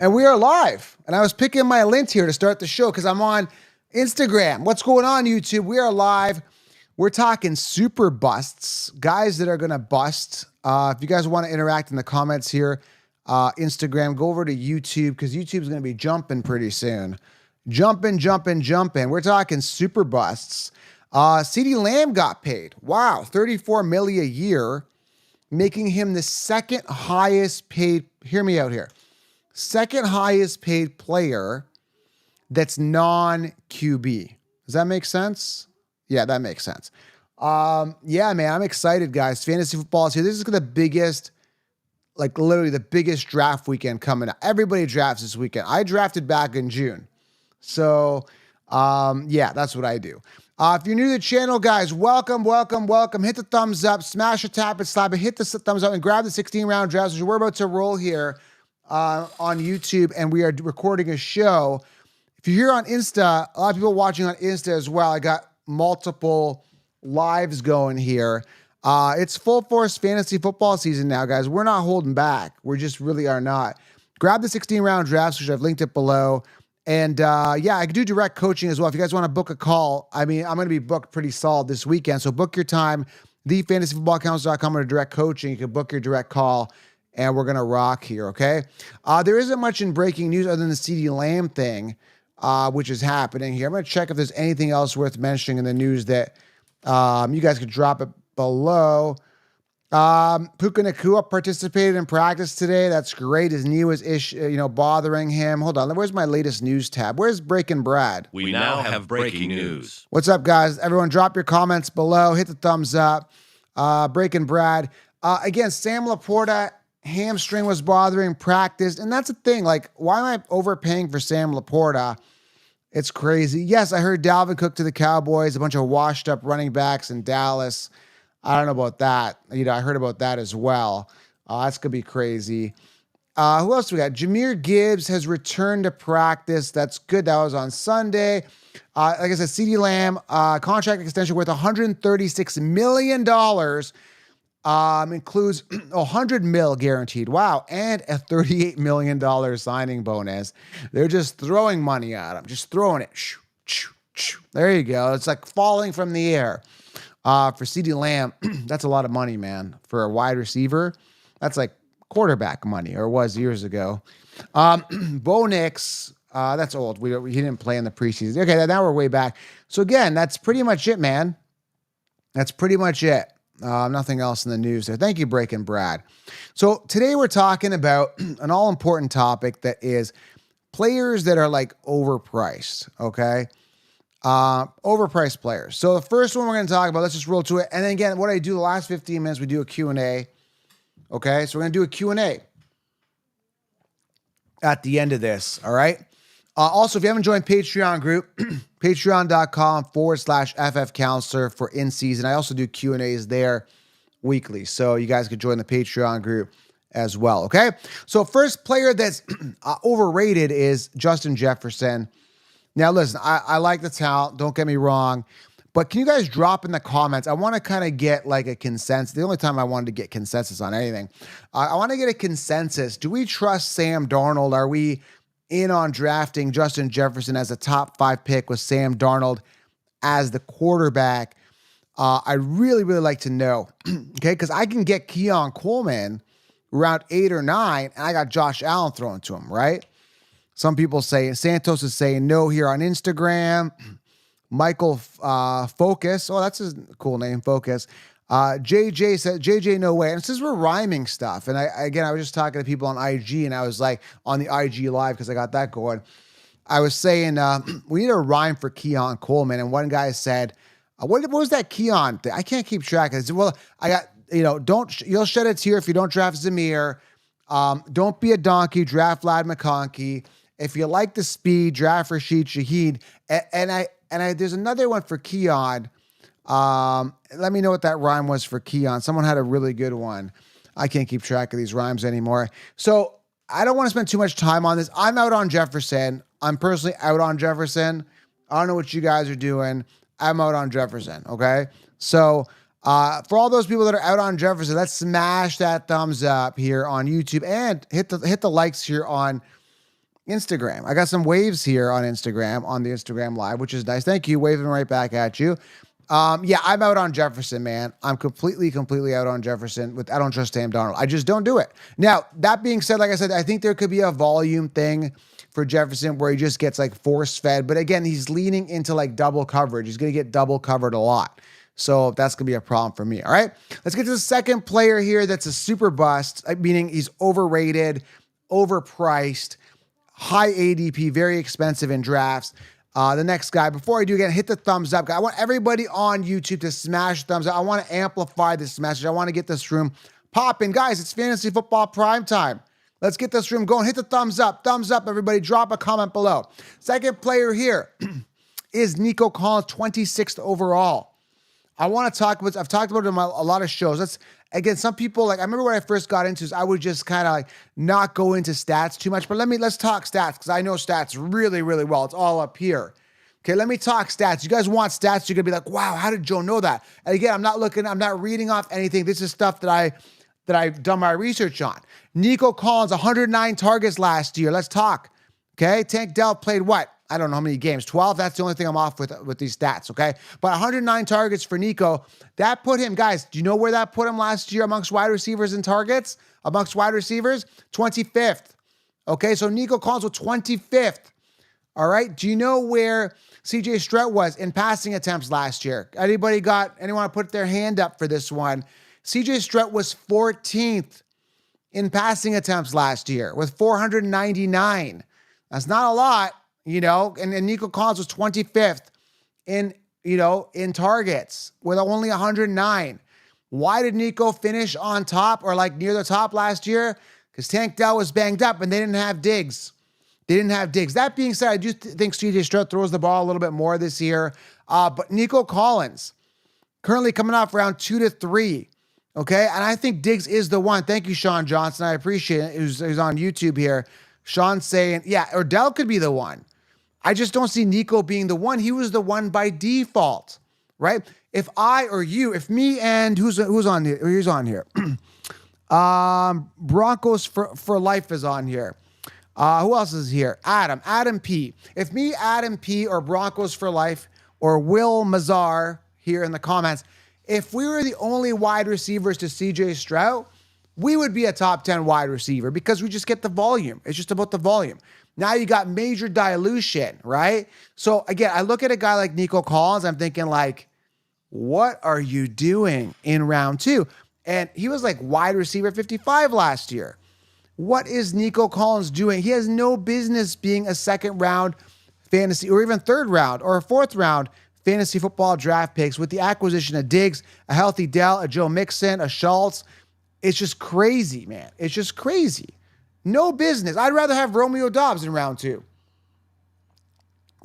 And we are live. And I was picking my lint here to start the show because I'm on Instagram. What's going on, YouTube? We are live. We're talking super busts, guys that are going to bust. If you guys want to interact in the comments here, Instagram, go over to YouTube because YouTube's going to be jumping pretty soon. Jumping. We're talking super busts. CeeDee Lamb got paid. Wow, $34 million a year, making him the second highest paid. Hear me out here. Second highest paid player that's non-QB. Does that make sense? Yeah, that makes sense. Yeah, man, I'm excited, guys. Fantasy football is here. This is the biggest, like literally the biggest draft weekend coming up. Everybody drafts this weekend. I drafted back in June. So, yeah, that's what I do. If you're new to the channel, guys, welcome. Hit the thumbs up, smash a tap and slap it, hit the thumbs up and grab the 16-round drafts, which we're about to roll here on YouTube, and we are recording a show. If you're here on Insta, a lot of people watching on Insta as well. I got multiple lives going here. It's full force fantasy football season now, guys. We're not holding back. We just really are not. Grab the 16-round drafts, which I've linked it below. And yeah, I can do direct coaching as well. If you guys want to book a call, I mean, I'm going to be booked pretty solid this weekend. So book your time, thefantasyfootballcouncil.com under direct coaching. You can book your direct call, and we're going to rock here, okay? There isn't much in breaking news other than the CeeDee Lamb thing, which is happening here. I'm going to check if there's anything else worth mentioning in the news that you guys could drop it below. Puka Nacua participated in practice today. That's great. His knee was bothering him. Hold on. Where's my latest news tab? Where's Breaking Brad? We now have breaking news. What's up, guys? Everyone drop your comments below. Hit the thumbs up. Breaking Brad. Again, Sam Laporta, hamstring was bothering practice. And that's the thing. Like, why am I overpaying for Sam Laporta? It's crazy. Yes, I heard Dalvin Cook to the Cowboys, a bunch of washed up running backs in Dallas. I don't know about that. I heard about that as well. That's going to be crazy. Who else we got? Jahmyr Gibbs has returned to practice. That's good. That was on Sunday. Like I said, CeeDee Lamb, contract extension worth $136 million. Includes $100 million guaranteed. Wow. And a $38 million signing bonus. They're just throwing money at him. Just throwing it. There you go. It's like falling from the air. For CeeDee Lamb, that's a lot of money, man. For a wide receiver, that's like quarterback money, or was years ago. Bo Nix, that's old. He didn't play in the preseason. Okay, now we're way back. So again, that's pretty much it, man. That's pretty much it. Nothing else in the news there. Thank you, Breaking Brad. So today we're talking about an all-important topic that is players that are like overpriced, okay? Overpriced players. So the first one we're going to talk about, let's just roll to it. And then again, what I do the last 15 minutes, we do a Q&A. Okay, so we're going to do a Q&A at the end of this, all right? Also, if you haven't joined Patreon group, patreon.com/FFcounselor for in-season. I also do Q&As there weekly, so you guys could join the Patreon group as well, okay? So first player that's overrated is Justin Jefferson. Now, listen, I like the talent. Don't get me wrong. But can you guys drop in the comments? I want to kind of get like a consensus. The only time I wanted to get consensus on anything. I want to get a consensus. Do we trust Sam Darnold? Are we in on drafting Justin Jefferson as a top 5 pick with Sam Darnold as the quarterback? I really like to know. Okay, because I can get Keon Coleman around 8 or 9, and I got Josh Allen thrown to him, right? Some people say, Santos is saying no here on Instagram. Michael Focus. Oh, that's a cool name, Focus. JJ said, JJ, no way. And since we're rhyming stuff, and I was just talking to people on IG, and I was like, on the IG Live, because I got that going. I was saying, we need a rhyme for Keon Coleman. And one guy said, what was that Keon thing? I can't keep track. I said, well, I got, you'll shed a tear if you don't draft Zamir. Don't be a donkey, draft Vlad McConkey. If you like the speed, draft Rashid Shaheed. And there's another one for Keon. Let me know what that rhyme was for Keon. Someone had a really good one. I can't keep track of these rhymes anymore. So I don't want to spend too much time on this. I'm out on Jefferson. I'm personally out on Jefferson. I don't know what you guys are doing. I'm out on Jefferson, okay? So for all those people that are out on Jefferson, let's smash that thumbs up here on YouTube and hit the likes here on Instagram. I got some waves here on Instagram, on the Instagram live, which is nice. Thank you. Waving right back at you. Yeah, I'm out on Jefferson, man. I'm completely out on Jefferson. I don't trust Sam Darnold. I just don't do it. Now, that being said, like I said, I think there could be a volume thing for Jefferson where he just gets like force fed. But again, he's leaning into like double coverage. He's going to get double covered a lot. So that's going to be a problem for me. All right, let's get to the second player here that's a super bust, meaning he's overrated, overpriced, high ADP, very expensive in drafts. The next guy, before I do again, hit the thumbs up. I want everybody on YouTube to smash thumbs up. I want to amplify this message. I want to get this room popping. Guys, it's fantasy football prime time. Let's get this room going. Hit the thumbs up. Thumbs up, everybody. Drop a comment below. Second player here is Nico Collins, 26th overall. I want to talk about, I've talked about him on a lot of shows. Again, some people, like, I remember when I first got into this, I would just kind of like not go into stats too much, but let's talk stats because I know stats really, really well. It's all up here. Okay, let me talk stats. You guys want stats, you're going to be like, wow, how did Joe know that? And again, I'm not reading off anything. This is stuff that I've done my research on. Nico Collins, 109 targets last year. Let's talk. Okay, Tank Dell played what? I don't know how many games, 12. That's the only thing I'm off with these stats, okay? But 109 targets for Nico. That put him, guys, do you know where that put him last year amongst wide receivers and targets? Amongst wide receivers? 25th. Okay, so Nico Collins was 25th. All right, do you know where CJ Stroud was in passing attempts last year? Anyone want to put their hand up for this one? CJ Stroud was 14th in passing attempts last year with 499. That's not a lot. And Nico Collins was 25th in targets with only 109. Why did Nico finish on top or like near the top last year? Because Tank Dell was banged up and they didn't have Diggs. That being said, I do think CJ Stroud throws the ball a little bit more this year. But Nico Collins, currently coming off round 2 to 3. Okay, and I think Diggs is the one. Thank you, Sean Johnson. I appreciate it. Who's on YouTube here. Sean saying, yeah, or Dell could be the one. I just don't see Nico being the one. He was the one by default, right? If I or you, if me and who's on here? Who's on here? Broncos for life is on here. Who else is here? Adam P. If me, Adam P, or Broncos for life, or Will Mazar here in the comments, if we were the only wide receivers to CJ Stroud, we would be a top 10 wide receiver because we just get the volume. It's just about the volume. Now you got major dilution, right? So again, I look at a guy like Nico Collins, I'm thinking like, what are you doing in round 2? And he was like wide receiver 55 last year. What is Nico Collins doing? He has no business being a second round fantasy or even third round or a fourth round fantasy football draft picks with the acquisition of Diggs, a healthy Dell, a Joe Mixon, a Schultz. It's just crazy, man. It's just crazy. No business. I'd rather have Romeo Doubs in round 2.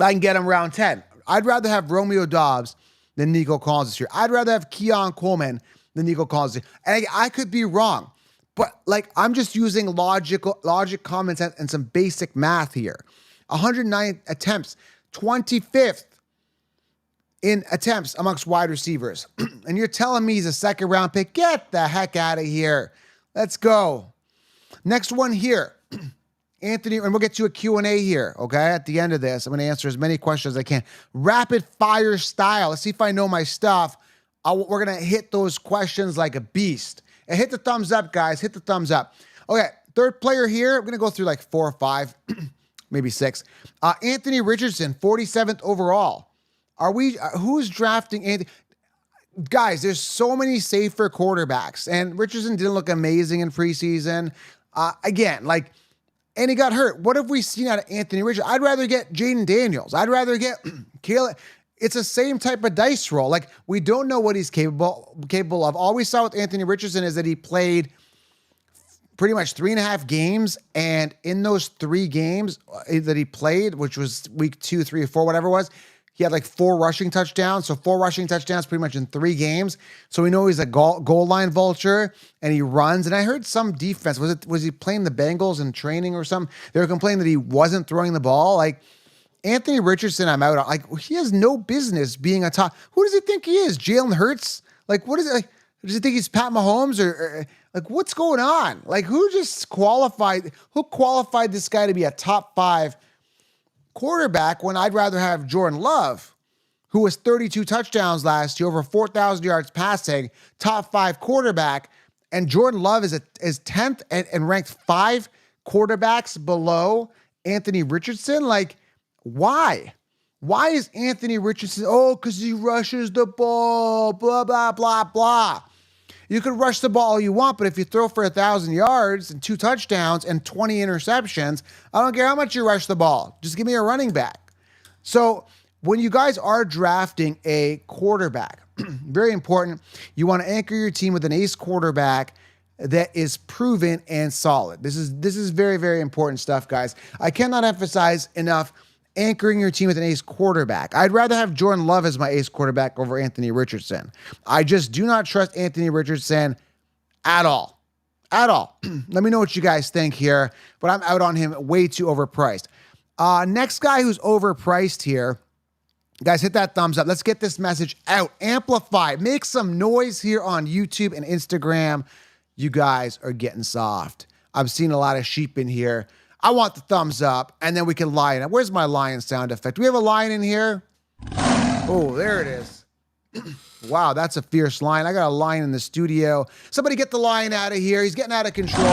I can get him round 10. I'd rather have Romeo Doubs than Nico Collins this year. I'd rather have Keon Coleman than Nico Collins this year. And I could be wrong, but like I'm just using logic, common sense, and some basic math here. 109 attempts, 25th in attempts amongst wide receivers. And you're telling me he's a second round pick? Get the heck out of here. Let's go. Next one here, Anthony, and we'll get to a Q&A here, okay? At the end of this, I'm going to answer as many questions as I can. Rapid fire style. Let's see if I know my stuff. We're going to hit those questions like a beast. And hit the thumbs up, guys. Hit the thumbs up. Okay, third player here. I'm going to go through like 4 or 5, maybe 6. Anthony Richardson, 47th overall. Who's drafting Anthony? Guys, there's so many safer quarterbacks, and Richardson didn't look amazing in preseason. And he got hurt. What have we seen out of Anthony Richardson? I'd rather get Jaden Daniels. I'd rather get Caleb. It's the same type of dice roll. Like, we don't know what he's capable of. All we saw with Anthony Richardson is that he played pretty much 3.5 games, and in those 3 games that he played, which was week 2, 3, or 4, whatever it was, he had like 4 rushing touchdowns. So 4 rushing touchdowns pretty much in 3 games. So we know he's a goal line vulture and he runs. And I heard some defense. Was he playing the Bengals in training or something? They were complaining that he wasn't throwing the ball. Like Anthony Richardson, I'm out on. Like he has no business being a top. Who does he think he is? Jalen Hurts? Like what is it? Like Does he think he's Pat Mahomes or like what's going on? Like who qualified this guy to be a top 5 quarterback when I'd rather have Jordan Love, who was 32 touchdowns last year, over 4,000 yards passing, top 5 quarterback, and Jordan Love is 10th and ranked 5 quarterbacks below Anthony Richardson? Like, why? Why is Anthony Richardson? Oh, because he rushes the ball, blah, blah, blah, blah. You can rush the ball all you want, but if you throw for 1,000 yards and 2 touchdowns and 20 interceptions, I don't care how much you rush the ball. Just give me a running back. So when you guys are drafting a quarterback, very important, you want to anchor your team with an ace quarterback that is proven and solid. This is very, very important stuff, guys. I cannot emphasize enough anchoring your team with an ace quarterback. I'd rather have Jordan Love as my ace quarterback over Anthony Richardson. I just do not trust Anthony Richardson at all. At all. Let me know what you guys think here, but I'm out on him, way too overpriced. Next guy who's overpriced here, guys, hit that thumbs up. Let's get this message out. Amplify. Make some noise here on YouTube and Instagram. You guys are getting soft. I've seen a lot of sheep in here. I want the thumbs up, and then we can lion it. Where's my lion sound effect? Do we have a lion in here? Oh, there it is. Wow, that's a fierce lion. I got a lion in the studio. Somebody get the lion out of here. He's getting out of control.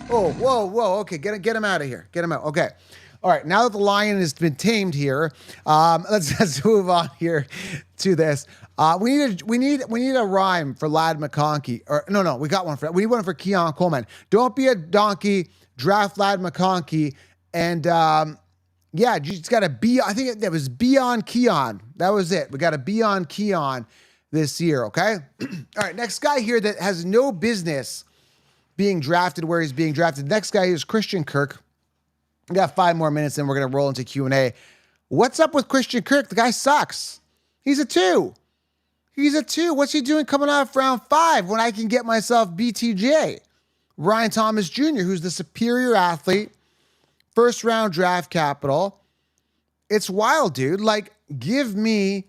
Oh, whoa. Okay, get him out of here. Get him out. Okay. All right, now that the lion has been tamed here, let's move on here to this. We need a rhyme for Ladd McConkey. Or no, we got one for. We need one for Keon Coleman. Don't be a donkey. Draft Ladd McConkey, and you just got to be. I think that was beyond Keon. That was it. We got to be on Keon this year. Okay. All right. Next guy here that has no business being drafted where he's being drafted. Next guy is Christian Kirk. We got 5 more minutes, and we're gonna roll into Q&A. What's up with Christian Kirk? The guy sucks. He's a 2. What's he doing coming out of round 5 when I can get myself BTJ? Ryan Thomas Jr., who's the superior athlete, first round draft capital. It's wild, dude. Like, give me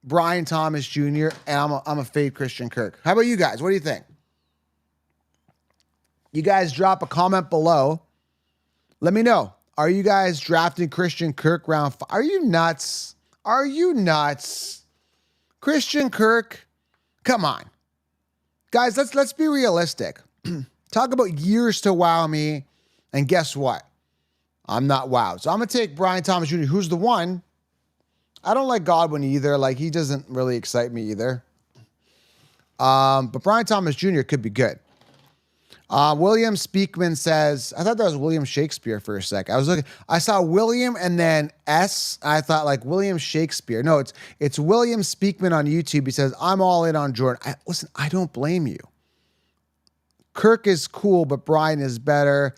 Brian Thomas Jr. and I'm a fade Christian Kirk. How about you guys? What do you think? You guys drop a comment below. Let me know. Are you guys drafting Christian Kirk round 5? Are you nuts? Christian Kirk, come on. Guys, let's be realistic. Talk about years to wow me, and guess what? I'm not wowed. So I'm going to take Brian Thomas Jr., who's the one. I don't like Godwin either. Like, he doesn't really excite me either. But Brian Thomas Jr. could be good. William Speakman says, I thought that was William Shakespeare for a sec. I saw William and then S. I thought like William Shakespeare. No, it's William Speakman on YouTube. He says, I'm all in on Jordan. Listen, I don't blame you. Kirk is cool, but Brian is better.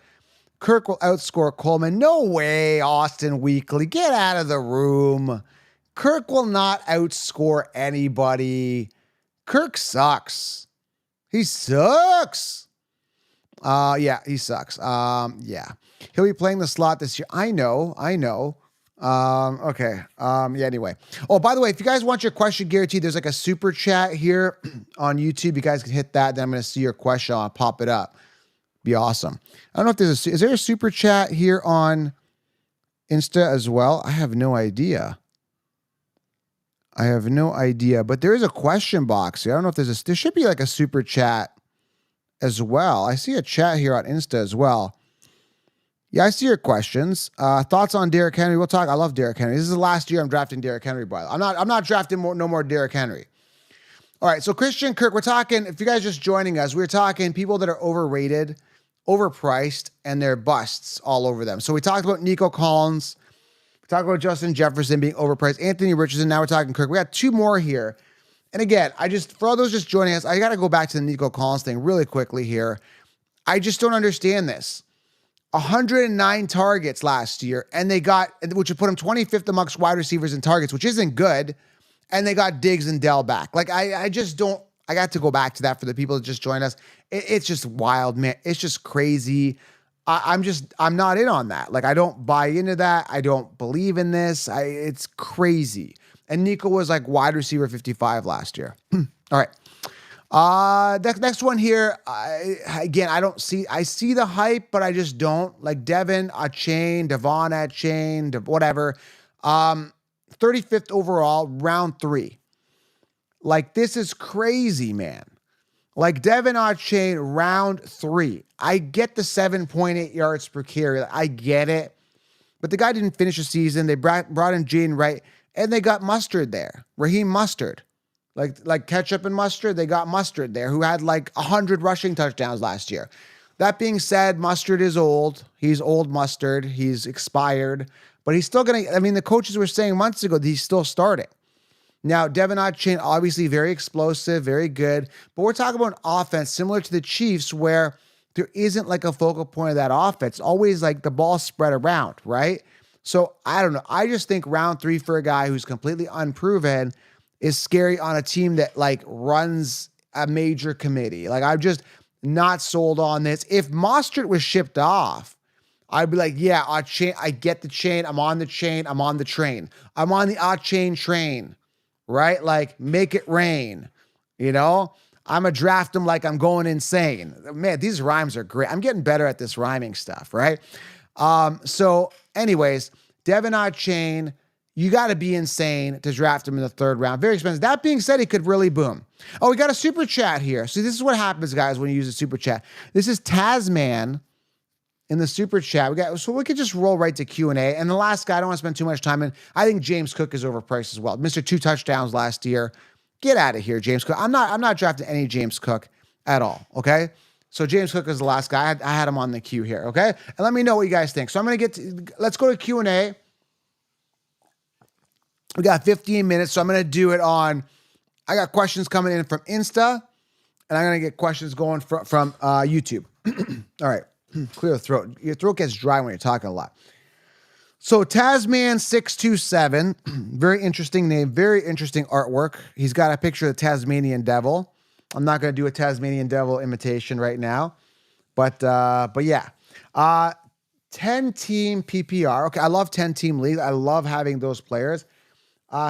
Kirk will outscore Coleman. No way, Austin Weekly. Get out of the room. Kirk will not outscore anybody. Kirk sucks. He sucks. He sucks. He'll be playing the slot this year. I know. Okay. Anyway. Oh, by the way, if you guys want your question guaranteed, there's like a super chat here on YouTube. You guys can hit that. Then I'm going to see your question. I'll pop it up. Be awesome. I don't know if is there a super chat here on Insta as well? I have no idea. But there is a question box here. I don't know if there should be like a super chat as well. I see a chat here on Insta as well. Yeah, I see your questions. Thoughts on Derrick Henry? We'll talk. I love Derrick Henry. This is the last year I'm drafting Derrick Henry, by the way. I'm not drafting no more Derrick Henry. All right, so Christian Kirk, we're talking, if you guys are just joining us, we're talking people that are overrated, overpriced, and they're busts all over them. So we talked about Nico Collins. We talked about Justin Jefferson being overpriced. Anthony Richardson. Now we're talking Kirk. We got 2 more here. And again, for all those just joining us, I got to go back to the Nico Collins thing really quickly here. I just don't understand this. 109 targets last year, which would put him 25th amongst wide receivers in targets, which isn't good. And they got Diggs and Dell back. Like, I just don't, I got to go back to that for the people that just joined us. It's just wild, man. It's just crazy. I'm not in on that. Like, I don't buy into that. I don't believe in this. It's crazy. And Nico was like wide receiver 55 last year. All right. Next one here. I see the hype, but I just don't. Like Devon Aikin, Devon Aikin, whatever. 35th overall, round 3. Like, this is crazy, man. Like, Devon Aikin, round 3. I get the 7.8 yards per carry. I get it. But the guy didn't finish the season. They brought in Jaden Wright, and they got Mustard there. Raheem Mustard. Like ketchup and mustard, they got Mustard there, who had like 100 rushing touchdowns last year. That being said, Mustard is old. He's old Mustard. He's expired. But he's still going to, the coaches were saying months ago that he's still starting. Now, Devon Aikin, obviously very explosive, very good. But we're talking about an offense similar to the Chiefs where there isn't like a focal point of that offense. It's always like the ball spread around, right? So I don't know. I just think round 3 for a guy who's completely unproven is scary on a team that like runs a major committee. Like, I'm just not sold on this. If Mostert was shipped off, I'd be like, yeah, Aikin, I get the chain. I'm on the chain. I'm on the train. I'm on the Aikin train, right? Like, make it rain, I'm going to draft him like I'm going insane. Man, these rhymes are great. I'm getting better at this rhyming stuff, right? So anyways, Devon Aikin, you got to be insane to draft him in the 3rd round. Very expensive. That being said, he could really boom. Oh, we got a super chat here. See, this is what happens, guys, when you use a super chat. This is Tasman in the super chat. So we could just roll right to Q&A. And the last guy, I don't want to spend too much time in. I think James Cook is overpriced as well. Mr. 2 touchdowns last year. Get out of here, James Cook. I'm not drafting any James Cook at all, okay? So James Cook is the last guy. I had him on the queue here, okay? And let me know what you guys think. So I'm going to let's go to Q&A. We got 15 minutes, so I'm going to do it on, I got questions coming in from Insta, and I'm going to get questions going from YouTube. All right. Clear the throat. Your throat gets dry when you're talking a lot. So Tasman627, very interesting name, very interesting artwork. He's got a picture of the Tasmanian Devil. I'm not going to do a Tasmanian Devil imitation right now, but yeah. 10-team PPR. Okay, I love 10-team leagues. I love having those players.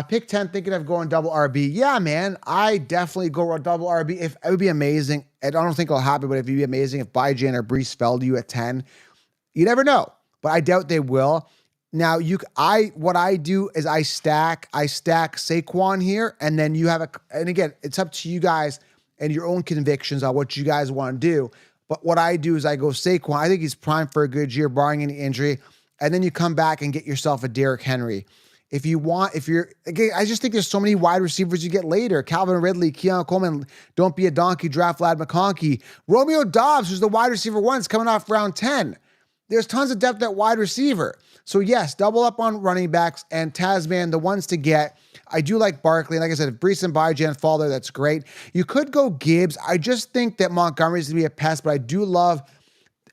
Pick 10, thinking of going double RB. Yeah, man, I definitely go double RB. If it would be amazing. I don't think it'll happen, but it'd be amazing if Bijan or Brees fell to you at 10. You never know, but I doubt they will. Now, what I do is I stack Saquon here, and then you have and again, it's up to you guys and your own convictions on what you guys want to do. But what I do is I go Saquon. I think he's primed for a good year, barring any injury. And then you come back and get yourself a Derrick Henry. I just think there's so many wide receivers you get later. Calvin Ridley, Keon Coleman, don't be a donkey, draft Lad McConkey. Romeo Doubs, who's the wide receiver 1, is coming off round 10. There's tons of depth at wide receiver. So yes, double up on running backs and Tasman, the ones to get. I do like Barkley. Like I said, if Brees and Bijan fall there, that's great. You could go Gibbs. I just think that Montgomery's going to be a pest, but I do love,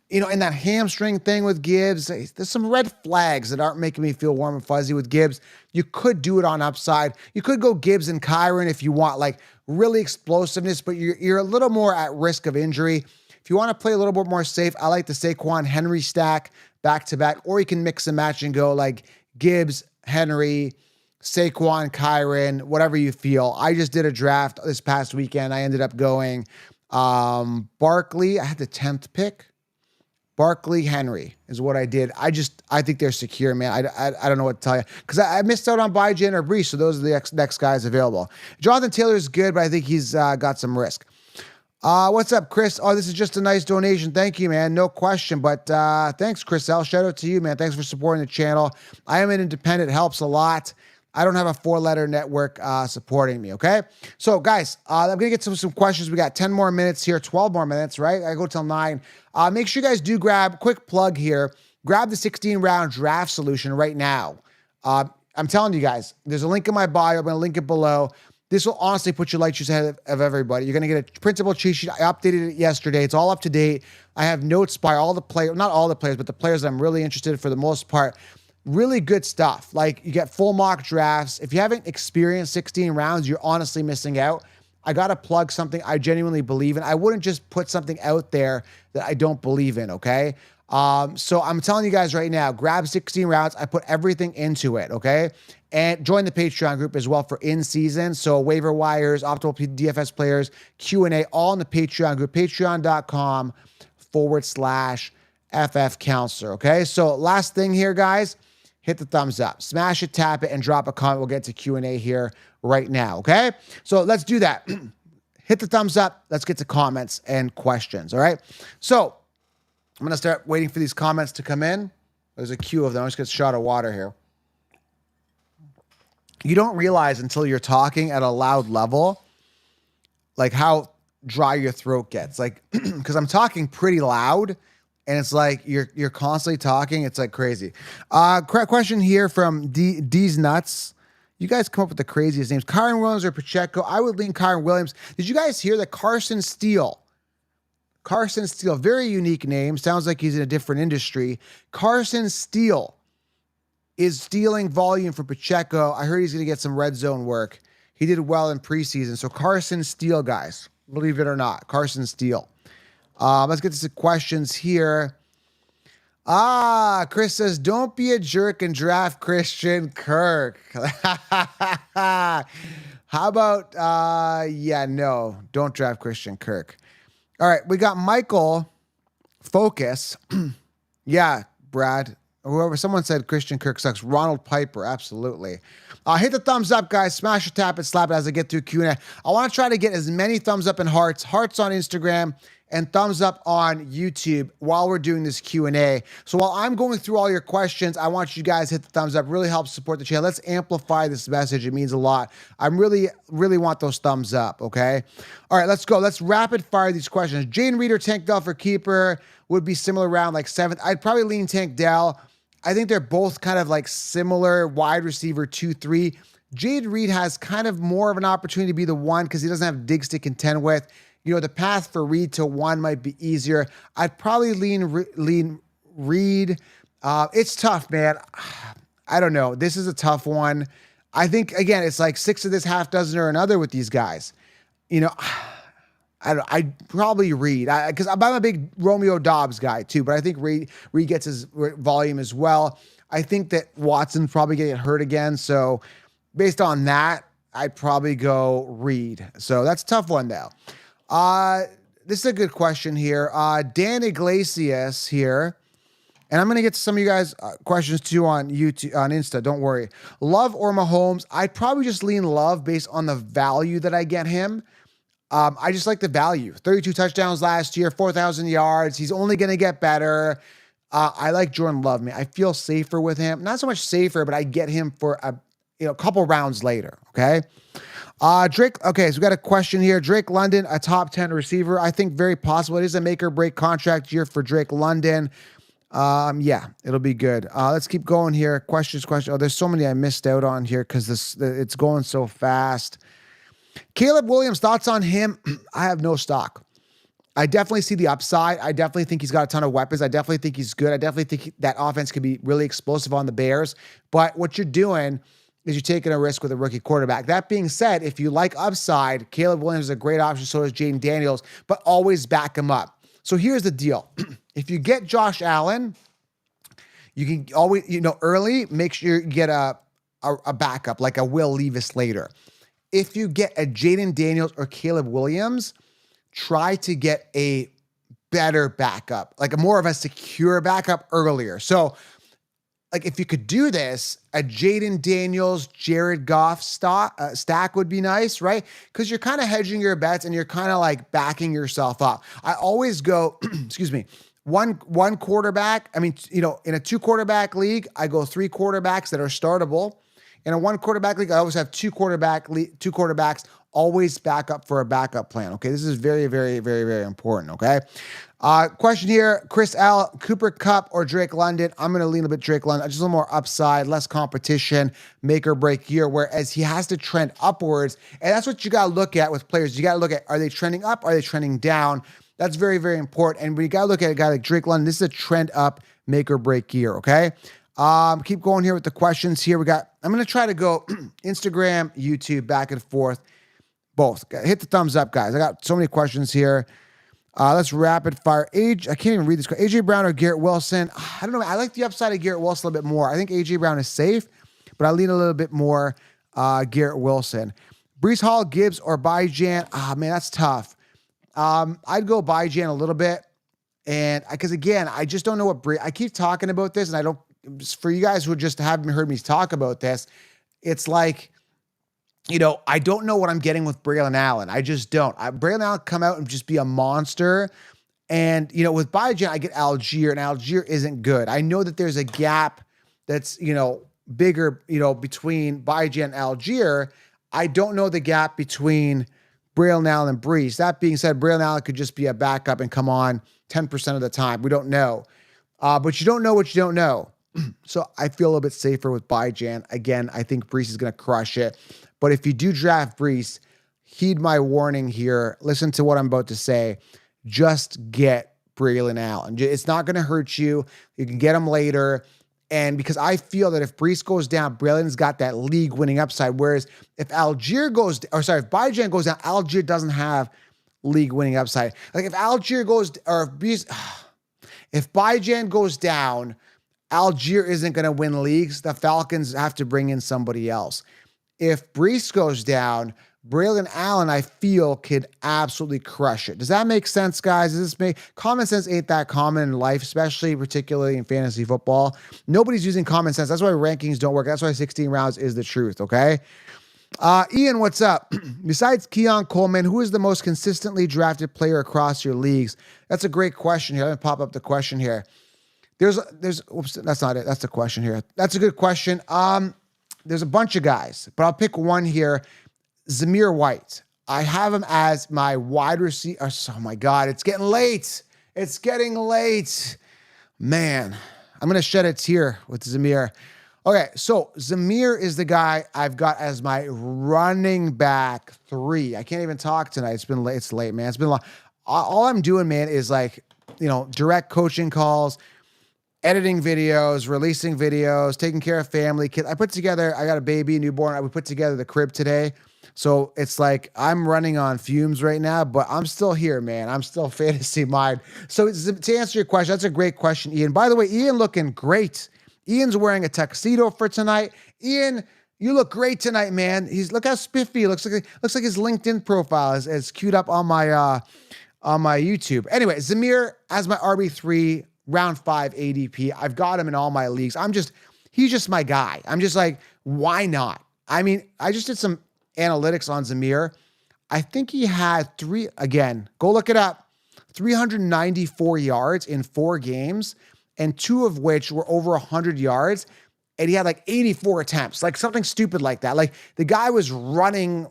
in that hamstring thing with Gibbs, there's some red flags that aren't making me feel warm and fuzzy with Gibbs. You could do it on upside. You could go Gibbs and Kyron if you want like really explosiveness, but you're a little more at risk of injury. If you want to play a little bit more safe, I like the Saquon Henry stack back-to-back, or you can mix and match and go like Gibbs, Henry, Saquon, Kyron, whatever you feel. I just did a draft this past weekend. I ended up going Barkley. I had the 10th pick. Barkley, Henry is what I did. I think they're secure, man. I don't know what to tell you because I missed out on Bijan or Brees, so those are the next guys available. Jonathan Taylor is good, but I think he's got some risk. What's up, Chris? Oh, this is just a nice donation. Thank you, man. No question, but thanks, Chris L. Shout out to you, man. Thanks for supporting the channel. I am an independent. It helps a lot. I don't have a 4-letter network supporting me, okay? So, guys, I'm going to get some questions. We got 10 more minutes here, 12 more minutes, right? I go till 9. Make sure you guys do quick plug here, grab the 16-round draft solution right now. I'm telling you guys, there's a link in my bio. I'm going to link it below. This will honestly put your light years ahead of everybody. You're going to get a printable cheat sheet. I updated it yesterday. It's all up to date. I have notes by all the players, not all the players, but the players that I'm really interested in for the most part. Really good stuff. Like you get full mock drafts. If you haven't experienced 16 rounds, you're honestly missing out. I got to plug something I genuinely believe in. I wouldn't just put something out there that I don't believe in, okay? So I'm telling you guys right now, grab 16 rounds. I put everything into it, okay? And join the Patreon group as well for in-season. So waiver wires, optimal DFS players, Q&A, all in the Patreon group, patreon.com/FF Counselor, okay? So last thing here, guys, hit the thumbs up. Smash it, tap it, and drop a comment. We'll get to Q&A here right now, okay? So let's do that. Hit the thumbs up. Let's get to comments and questions, all right? So I'm going to start waiting for these comments to come in. There's a queue of them. I'm just going to get a shot of water here. You don't realize until you're talking at a loud level, like how dry your throat gets. Like, because I'm talking pretty loud, and it's like you're constantly talking. It's like crazy. Question here from D's Nuts. You guys come up with the craziest names. Kyron Williams or Pacheco? I would lean Kyron Williams. Did you guys hear that Carson Steele, very unique name. Sounds like he's in a different industry. Carson Steele is stealing volume for Pacheco. I heard he's going to get some red zone work. He did well in preseason. So Carson Steele, guys, believe it or not, Carson Steele. Let's get to some questions here. Chris says, don't be a jerk and draft Christian Kirk. How about, no, don't draft Christian Kirk. All right, we got Michael Focus. Yeah, Brad. Someone said Christian Kirk sucks. Ronald Piper, absolutely. Hit the thumbs up, guys. Smash it, tap it, slap it as I get through Q&A. I want to try to get as many thumbs up and hearts on Instagram, and thumbs up on YouTube while we're doing this Q&A. So while I'm going through all your questions, I want you guys to hit the thumbs up. Really helps support the channel. Let's amplify this message. It means a lot. I really want those thumbs up, okay? All right, let's go. Let's rapid fire these questions. Jane Reed or Tank Dell for keeper would be similar round, like 7th. I'd probably lean Tank Dell. I think they're both kind of like similar wide receiver 2-3. Jade Reed has kind of more of an opportunity to be the one because he doesn't have Diggs to contend with. You know, the path for Reed to 1 might be easier. I'd probably lean Reed. It's tough, man. I don't know. This is a tough one. I think, again, it's like 6 of this, half dozen or another with these guys. You know, I'd probably Reed. Because I'm a big Romeo Dobbs guy too, but I think Reed gets his volume as well. I think that Watson's probably getting hurt again. So based on that, I'd probably go Reed. So that's a tough one though. This is a good question here. Dan Iglesias here, and I'm going to get to some of you guys' questions too on YouTube, on Insta. Don't worry. Love or Mahomes? I'd probably just lean Love based on the value that I get him. I just like the value. 32 touchdowns last year, 4,000 yards. He's only going to get better. I like Jordan Love, man. I feel safer with him. Not so much safer, but I get him for a couple rounds later. Okay. Drake. Okay. So we got a question here. Drake London, a top 10 receiver. I think very possible. It is a make or break contract year for Drake London. Yeah, it'll be good. Let's keep going here. Questions. Oh, there's so many I missed out on here because it's going so fast. Caleb Williams, thoughts on him? I have no stock. I definitely see the upside. I definitely think he's got a ton of weapons. I definitely think he's good. I definitely think that offense could be really explosive on the Bears. But what you're doing is you're taking a risk with a rookie quarterback. That being said, if you like upside, Caleb Williams is a great option. So is Jaden Daniels, but always back him up. So here's the deal. If you get Josh Allen, you can always, early, make sure you get a backup, like a Will Levis later. If you get a Jaden Daniels or Caleb Williams, try to get a better backup, like a more of a secure backup earlier. So, like if you could do this, a Jaden Daniels, Jared Goff stack would be nice, right? Because you're kind of hedging your bets and you're kind of like backing yourself up. I always go, excuse me, one quarterback. I mean, in a 2 quarterback league, I go 3 quarterbacks that are startable. In a 1 quarterback league, I always have 2 quarterbacks, always back up for a backup plan. Okay, this is very, very, very, very important. Okay. Question here, Chris L. Cooper Kupp or Drake London? I'm going to lean a bit Drake London. Just a little more upside, less competition, make or break year, whereas he has to trend upwards. And that's what you got to look at with players. You got to look at, are they trending up? Are they trending down? That's very, very important. And we got to look at a guy like Drake London. This is a trend up, make or break year. Okay. Keep going here with the questions here. I'm going to try to go Instagram, YouTube, back and forth, both. Hit the thumbs up, guys. I got so many questions here. Let's rapid fire. I can't even read this. AJ Brown or Garrett Wilson? I don't know. I like the upside of Garrett Wilson a little bit more. I think AJ Brown is safe, but I lean a little bit more Garrett Wilson. Brees Hall, Gibbs, or Bijan? Man, that's tough. I'd go Bijan a little bit. And because again, I just don't know what I keep talking about this, and I don't, for you guys who just haven't heard me talk about this, it's like, I don't know what I'm getting with Breeland Allen. I just don't. Breeland Allen come out and just be a monster. And, with Bijan, I get Algier, and Algier isn't good. I know that there's a gap that's, bigger, between Bijan and Algier. I don't know the gap between Breeland Allen and Brees. That being said, Breeland Allen could just be a backup and come on 10% of the time. We don't know. But you don't know what you don't know. So I feel a little bit safer with Bijan. Again, I think Brees is going to crush it. But if you do draft Brees, heed my warning here. Listen to what I'm about to say. Just get Breeland Allen. It's not going to hurt you. You can get him later. And because I feel that if Brees goes down, Breeland's got that league winning upside. Whereas if Bijan goes down, Algier doesn't have league winning upside. Like if Algier goes, or if Bijan goes down, Algier isn't going to win leagues. The Falcons have to bring in somebody else. If Brees goes down, Breeland Allen, I feel, could absolutely crush it. Does that make sense, guys? Does this make common sense? Ain't that common in life, particularly in fantasy football. Nobody's using common sense. That's why rankings don't work. That's why 16 rounds is the truth. Okay. Ian, what's up? Besides Keon Coleman, who is the most consistently drafted player across your leagues? That's a great question here. Let me pop up the question here. Oops, that's not it. That's the question here. That's a good question. There's a bunch of guys, but I'll pick one here. Zamir White. I have him as my wide receiver. Oh my God, it's getting late. It's getting late. Man, I'm going to shed a tear with Zamir. Okay, so Zamir is the guy I've got as my running back 3. I can't even talk tonight. It's been late. It's late, man. It's been long. All I'm doing, man, is direct coaching calls, editing videos, releasing videos, taking care of family, kids. I got a baby, a newborn. We put together the crib today. So it's like I'm running on fumes right now, but I'm still here, man. I'm still fantasy mind. So to answer your question, that's a great question, Ian. By the way, Ian looking great. Ian's wearing a tuxedo for tonight. Ian, you look great tonight, man. Look how spiffy he looks like his LinkedIn profile is queued up on my YouTube. Anyway, Zamir as my RB3, round 5 ADP. I've got him in all my leagues. He's just my guy. I'm just like, why not? I mean, I just did some analytics on Zamir. I think he had go look it up, 394 yards in 4 games, and 2 of which were over 100 yards. And he had like 84 attempts, like something stupid like that. Like the guy was running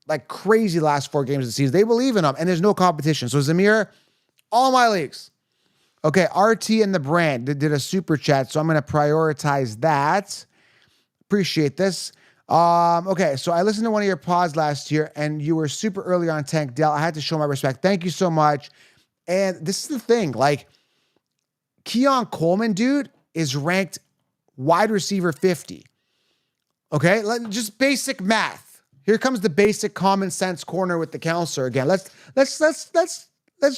like crazy last 4 games of the season. They believe in him, and there's no competition. So Zamir, all my leagues. Okay, RT and the brand did a super chat, so I'm going to prioritize that. Appreciate this. Okay, so I listened to one of your pods last year, and you were super early on Tank Dell. I had to show my respect. Thank you so much. And this is the thing, like Keon Coleman, dude, is ranked wide receiver 50. Okay, just basic math. Here comes the basic common sense corner with the counselor again. Let's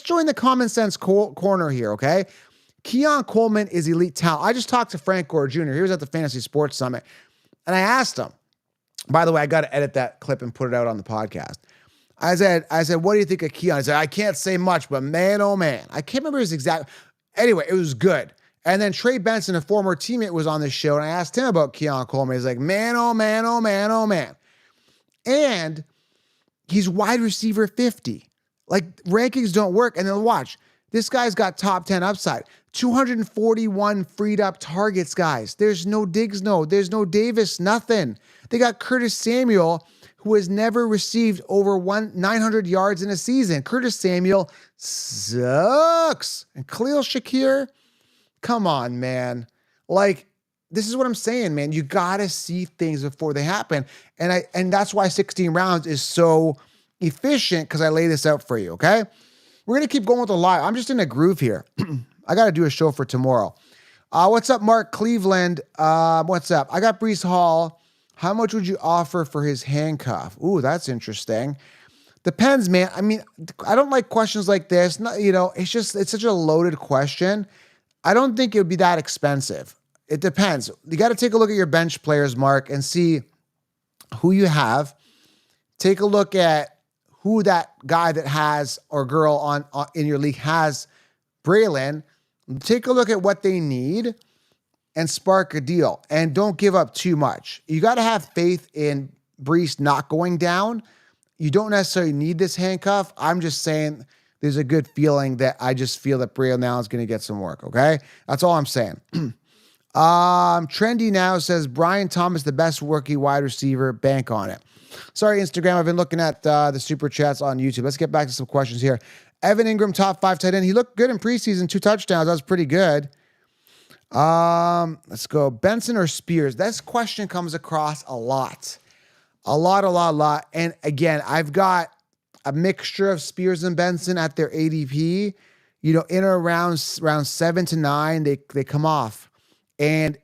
join the common sense corner here. Okay, Keon Coleman is elite talent. I just talked to Frank Gore Jr. He was at the Fantasy Sports Summit, and I asked him. By the way, I got to edit that clip and put it out on the podcast. I said, what do you think of Keon? He said, I can't say much, but man, oh man. I can't remember his exact. Anyway, it was good. And then Trey Benson, a former teammate, was on this show, and I asked him about Keon Coleman. He's like, man, oh man, oh man, oh man. And he's wide receiver 50. Like, rankings don't work. And then watch. This guy's got top 10 upside. 241 freed up targets, guys. There's no Diggs, there's no Davis, nothing. They got Curtis Samuel, who has never received over 900 yards in a season. Curtis Samuel sucks. And Khalil Shakir, come on, man. Like, this is what I'm saying, man. You got to see things before they happen. And that's why 16 rounds is so efficient, because I lay this out for you, okay? We're going to keep going with the live. I'm just in a groove here. I got to do a show for tomorrow. What's up, Mark Cleveland? What's up? I got Brees Hall. How much would you offer for his handcuff? Ooh, that's interesting. Depends, man. I mean, I don't like questions like this. Not, it's such a loaded question. I don't think it would be that expensive. It depends. You got to take a look at your bench players, Mark, and see who you have. Take a look at who that guy that has or girl on in your league has Breeland. Take a look at what they need and spark a deal. And don't give up too much. You got to have faith in Brees not going down. You don't necessarily need this handcuff. I'm just saying there's a good feeling that I just feel that Breeland now is going to get some work, okay? That's all I'm saying. Trendy now says, Brian Thomas, the best rookie wide receiver. Bank on it. Sorry, Instagram. I've been looking at the super chats on YouTube. Let's get back to some questions here. Evan Ingram, top 5 tight end. He looked good in preseason, 2 touchdowns. That was pretty good. Let's go. Benson or Spears? This question comes across a lot. A lot. And again, I've got a mixture of Spears and Benson at their ADP. In or around 7 to 9, they come off. And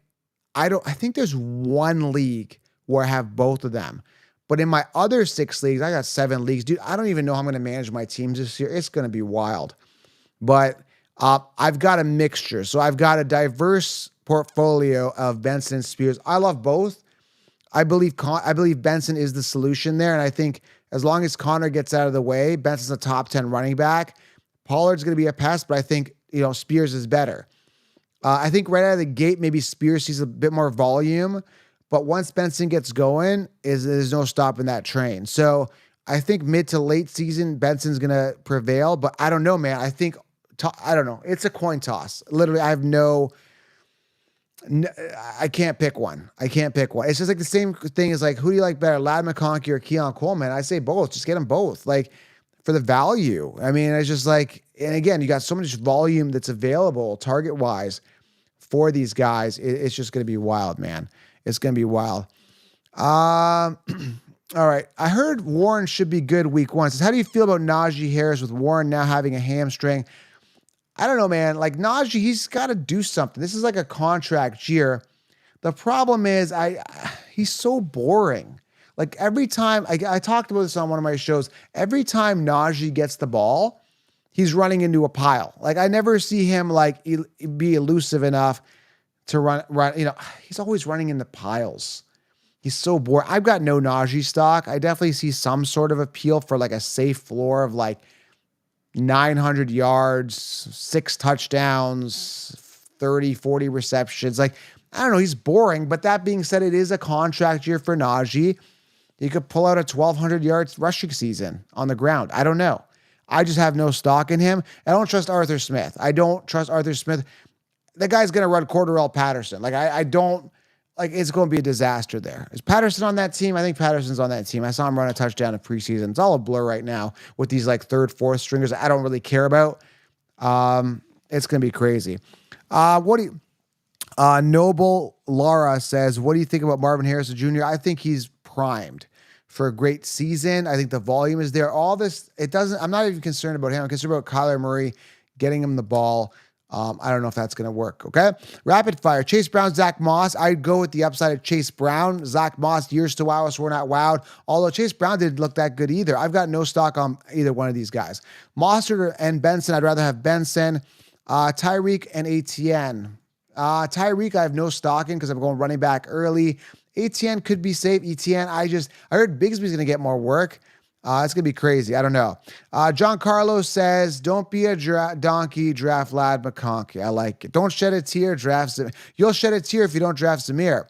I think there's one league where I have both of them. But in my other 6 leagues, I got 7 leagues. Dude, I don't even know how I'm going to manage my teams this year. It's going to be wild. But I've got a mixture. So I've got a diverse portfolio of Benson and Spears. I love both. I believe Benson is the solution there. And I think as long as Connor gets out of the way, Benson's a top 10 running back. Pollard's going to be a pest, but I think, Spears is better. I think right out of the gate, maybe Spears sees a bit more volume. But once Benson gets going, there's no stopping that train. So I think mid to late season, Benson's going to prevail. But I don't know, man. I don't know. It's a coin toss. Literally, I can't pick one. It's just like the same thing as like, who do you like better, Ladd McConkey or Keon Coleman? I say both. Just get them both. Like, for the value. I mean, it's just like, and again, you got so much volume that's available target-wise for these guys. It's just going to be wild, man. It's going to be wild. All right. I heard Warren should be good week 1. Says, how do you feel about Najee Harris with Warren now having a hamstring? I don't know, man. Like Najee, he's got to do something. This is like a contract year. The problem is he's so boring. Like every time, I talked about this on one of my shows, every time Najee gets the ball, he's running into a pile. Like I never see him like be elusive enough to run. He's always running into piles. He's so bored. I've got no Najee stock. I definitely see some sort of appeal for like a safe floor of like 900 yards, 6 touchdowns, 30, 40 receptions. Like, I don't know. He's boring. But that being said, it is a contract year for Najee. He could pull out a 1,200 yards rushing season on the ground. I don't know. I just have no stock in him. I don't trust Arthur Smith. That guy's going to run Cordarrelle Patterson. Like, I don't, like, it's going to be a disaster there. Is Patterson on that team? I think Patterson's on that team. I saw him run a touchdown in preseason. It's all a blur right now with these, like, 3rd, 4th stringers I don't really care about. It's going to be crazy. Noble Lara says, what do you think about Marvin Harrison Jr.? I think he's primed for a great season. I think the volume is there. All this, I'm not even concerned about him. I'm concerned about Kyler Murray getting him the ball. I don't know if that's going to work. Okay. Rapid fire. Chase Brown, Zach Moss. I'd go with the upside of Chase Brown. Zach Moss, years to wow us. We're not wowed. Although Chase Brown didn't look that good either. I've got no stock on either one of these guys. Mostert and Benson. I'd rather have Benson. Tyreek and Etienne. Tyreek, I have no stock in because I'm going running back early. Etienne could be safe. Etienne, I heard Bigsby's going to get more work. It's going to be crazy. I don't know. John Carlos says, don't be a donkey, draft Ladd McConkey. I like it. Don't shed a tear, draft Zamir. You'll shed a tear if you don't draft Zamir.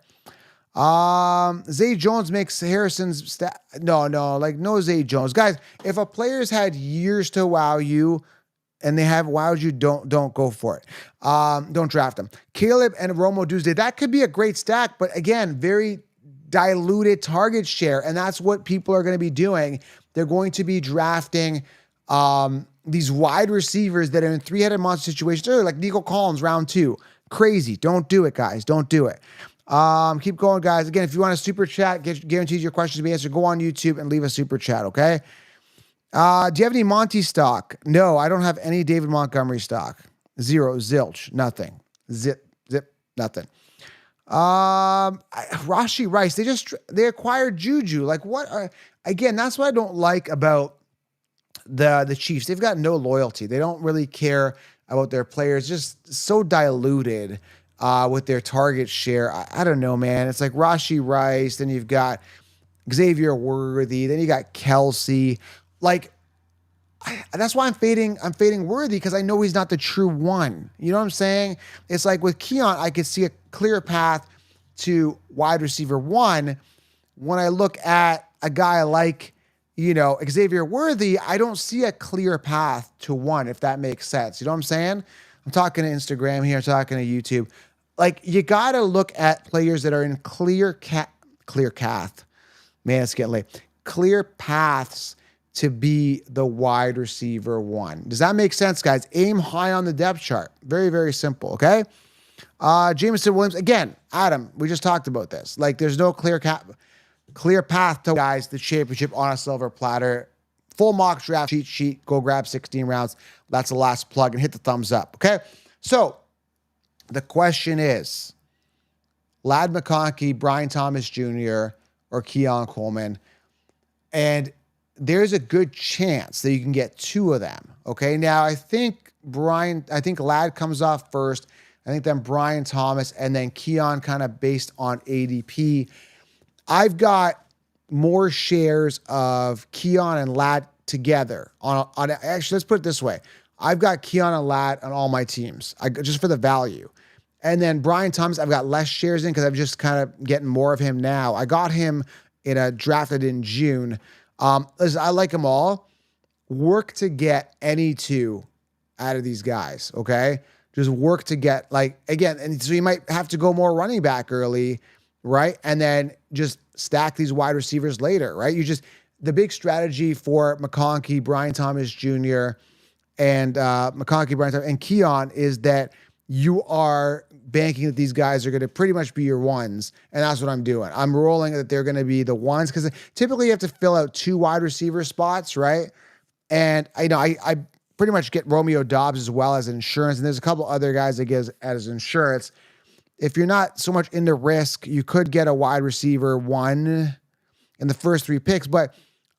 Zay Jones makes Harrison's no Zay Jones. Guys, if a player's had years to wow you and they have wowed you, don't go for it. Don't draft them. Caleb and Romo Tuesday, that could be a great stack, but again, very diluted target share, and that's what people are going to be doing. They're going to be drafting these wide receivers that are in 3-headed monster situations, like Nico Collins, round 2. Crazy. Don't do it, guys. Don't do it. Keep going, guys. Again, if you want a super chat, guarantees your questions to be answered, go on YouTube and leave a super chat, okay? Do you have any Monty stock? No, I don't have any David Montgomery stock. 0, zilch, nothing. Zip, nothing. Rashi Rice, they acquired Juju. Like what? Again, that's what I don't like about the Chiefs. They've got no loyalty. They don't really care about their players. Just so diluted with their target share. I don't know, man. It's like Rashee Rice. Then you've got Xavier Worthy. Then you got Kelsey. Like, that's why I'm fading Worthy, because I know he's not the true one. You know what I'm saying? It's like with Keon, I could see a clear path to wide receiver one. When I look at a guy like, Xavier Worthy, I don't see a clear path to one, if that makes sense. You know what I'm saying? I'm talking to Instagram here, I'm talking to YouTube. Like, you got to look at players that are in clear path. Man, it's getting late. Clear paths to be the wide receiver one. Does that make sense, guys? Aim high on the depth chart. Very, very simple, okay? Jamon Williams, again, Adam, we just talked about this. Like, there's no clear path to, guys, the championship on a silver platter. Full mock draft cheat sheet. Go grab 16 rounds. That's the last plug, and hit the thumbs up, okay? So, the question is, Ladd McConkey, Brian Thomas Jr., or Keon Coleman, and there's a good chance that you can get two of them. Okay. Now I think Ladd comes off first. I think then Brian Thomas, and then Keon kind of based on ADP. I've got more shares of Keon and Ladd together on actually, let's put it this way. I've got Keon and Ladd on all my teams. Just for the value. And then Brian Thomas, I've got less shares in because I'm just kind of getting more of him now. I got him in a drafted in June. Listen, I like them all. Work to get any two out of these guys, okay? Just work to get, like, again, and so you might have to go more running back early, right? And then just stack these wide receivers later, right? The big strategy for McConkey, Brian Thomas Jr., and and Keon is that you are banking that these guys are going to pretty much be your ones, and that's what I'm doing. I'm rolling that they're going to be the ones, because typically you have to fill out two wide receiver spots, right? And I pretty much get Romeo Doubs as well as insurance, and there's a couple other guys that get as insurance. If you're not so much into risk, you could get a wide receiver one in the first three picks, but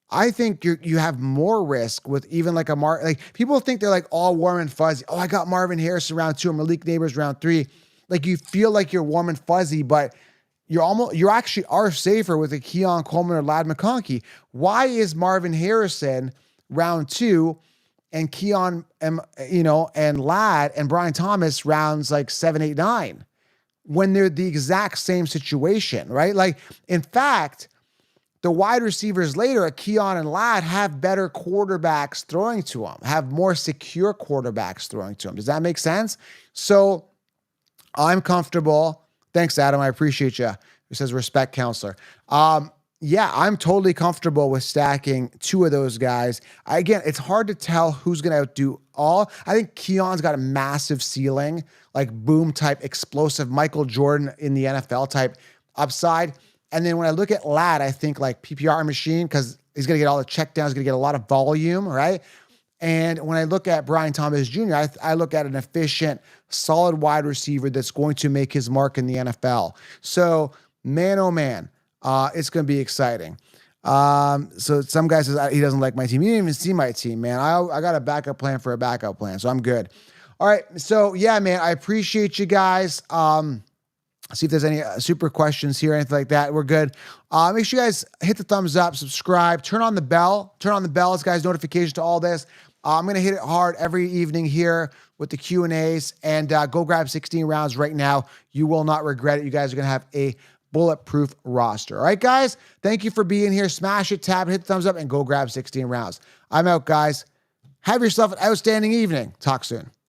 I think you have more risk with even like people think they're like all warm and fuzzy. Oh, I got Marvin Harrison round 2 and Malik Neighbors round 3. Like, you feel like you're warm and fuzzy, but you actually are safer with a Keon Coleman or Ladd McConkey. Why is Marvin Harrison round 2 and Keon and Ladd and Brian Thomas rounds like 7, 8, 9 when they're the exact same situation, right? Like, in fact, the wide receivers later at Keon and Ladd have better quarterbacks throwing to them, have more secure quarterbacks throwing to them. Does that make sense? So I'm comfortable. Thanks, Adam. I appreciate you. He says respect, counselor. Yeah, I'm totally comfortable with stacking two of those guys. Again, it's hard to tell who's going to outdo all. I think Keon's got a massive ceiling, like boom type, explosive Michael Jordan in the NFL type upside. And then when I look at Ladd, I think like PPR machine, because he's going to get all the check downs, going to get a lot of volume, right? And when I look at Brian Thomas Jr., I look at an efficient, solid wide receiver that's going to make his mark in the NFL. So, man, oh man, it's going to be exciting. So some guy says he doesn't like my team. You didn't even see my team, man. I got a backup plan for a backup plan, so I'm good. All right, so yeah, man, I appreciate you guys. See if there's any super questions here, anything like that. We're good. Make sure you guys hit the thumbs up, subscribe, turn on the bell, guys, notifications to all this. I'm going to hit it hard every evening here with the Q&As, and go grab 16 rounds right now. You will not regret it. You guys are going to have a bulletproof roster. All right, guys, thank you for being here. Smash it, tab, hit the thumbs up, and go grab 16 rounds. I'm out, guys. Have yourself an outstanding evening. Talk soon.